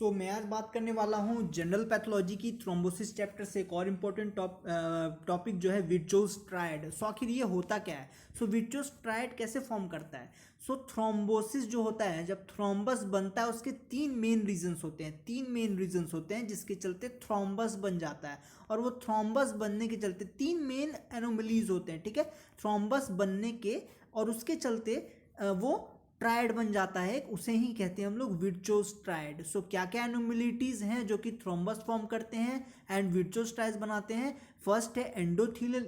मैं आज बात करने वाला हूँ जनरल पैथोलॉजी की थ्रोम्बोसिस चैप्टर से एक और इम्पोर्टेंट टॉपिक जो है विट्रोस ट्रायड। आखिर ये होता क्या है? विट्रोस ट्रायड कैसे फॉर्म करता है? थ्रोम्बोसिस जो होता है, जब थ्रोम्बस बनता है उसके तीन मेन रीजंस होते हैं जिसके चलते थ्रोम्बस बन जाता है। और वो थ्रोम्बस बनने के चलते तीन मेन एनोमलीज होते हैं, ठीक है। थ्रोम्बस बनने के और उसके चलते वो ट्रायड बन जाता है, उसे ही कहते हैं हम लोग विट्रोस ट्रायड। क्या क्या एनोमलिटीज हैं जो कि थ्रोम्बस फॉर्म करते हैं एंड विट्रोस ट्रायड बनाते हैं? फर्स्ट है एंडोथेलियल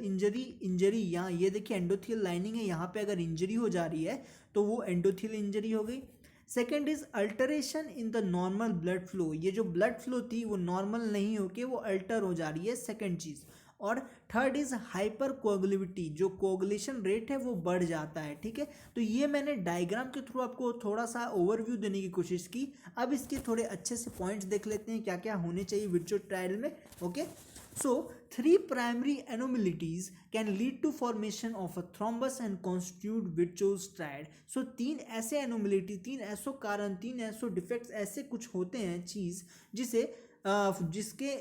इंजरी। यहाँ ये देखिए एंडोथेलियल लाइनिंग है, यहाँ पे अगर इंजरी हो जा रही है तो वो एंडोथेलियल इंजरी हो गई। Second is alteration in the normal blood flow. ये जो ब्लड फ्लो थी वो नॉर्मल नहीं होके वो अल्टर हो जा रही है, सेकेंड चीज। और थर्ड इज हाइपर कोगुलेबिलिटी, जो कोगुलेशन रेट है वो बढ़ जाता है, ठीक है। तो ये मैंने डायग्राम के थ्रू आपको थोड़ा सा ओवरव्यू देने की कोशिश की। अब इसके थोड़े अच्छे से पॉइंट्स देख लेते हैं क्या क्या होने चाहिए विट्रोस ट्रायड में। Okay, three primary anomalies can lead to formation of a thrombus and constitute vitreous triad. तीन ऐसे एनोमिलिटी, तीन ऐसो कारण, तीन ऐसो डिफेक्ट्स ऐसे कुछ होते हैं चीज़ जिसके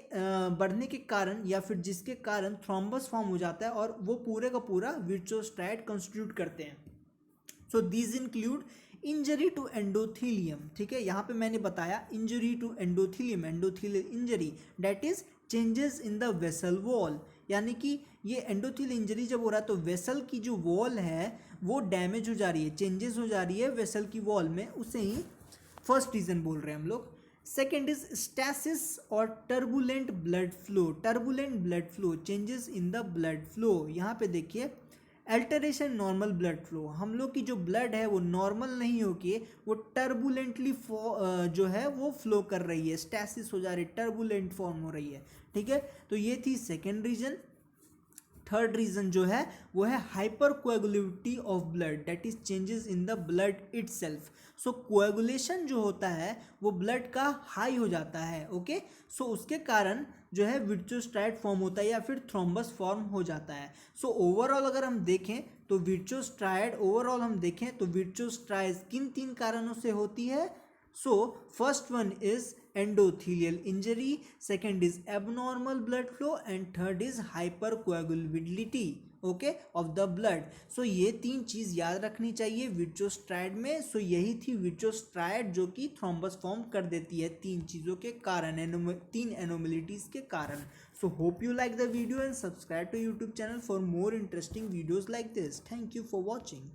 बढ़ने के कारण या फिर जिसके कारण थ्रोम्बस फॉर्म हो जाता है और वो पूरे का पूरा विट्रोस ट्रायड कंस्टिट्यूट करते हैं। These include injury to endothelium, ठीक है। यहाँ पे मैंने बताया injury to endothelium, endothelial injury, that is changes in the vessel wall. यानी कि ये एंडोथेलियल इंजरी जब हो रहा है तो वेसल की जो वॉल है वो डैमेज हो जा रही है, चेंजेस हो जा रही है वेसल की वॉल में, उसे ही फर्स्ट रीजन बोल रहे हैं हम लोग। सेकेंड इज स्टैसिस और turbulent blood flow, changes in the blood flow. यहाँ पे देखिए अल्टरेशन नॉर्मल ब्लड फ्लो, हम लोग की जो ब्लड है वो नॉर्मल नहीं होके वो टर्बुलेंटली जो है वो फ्लो कर रही है, स्टैसिस हो जा रही है, टर्बुलेंट फॉर्म हो रही है, ठीक है। तो ये थी सेकेंड रीजन। थर्ड रीजन जो है वो है hyper coagulability of blood, that is changes in the blood itself. Coagulation जो होता है वो ब्लड का हाई हो जाता है, ओके। उसके कारण जो है विट्रोस ट्रायड फॉर्म होता है या फिर थ्रोम्बस फॉर्म हो जाता है। ओवरऑल अगर हम देखें तो विट्रोस ट्रायड विट्रोस ट्रायड किन तीन कारणों से होती है? First one is endothelial injury, second is abnormal blood flow and third is hypercoagulability, okay, of the blood. ये तीन चीज याद रखनी चाहिए विट्रोस ट्रायड में। यही थी विट्रोस ट्रायड जो कि थ्रोम्बस फॉर्म कर देती है तीन चीजों के कारण, तीन एनोमलिटीज के कारण। Hope you like the video and subscribe to YouTube channel for more interesting videos like this. Thank you for watching.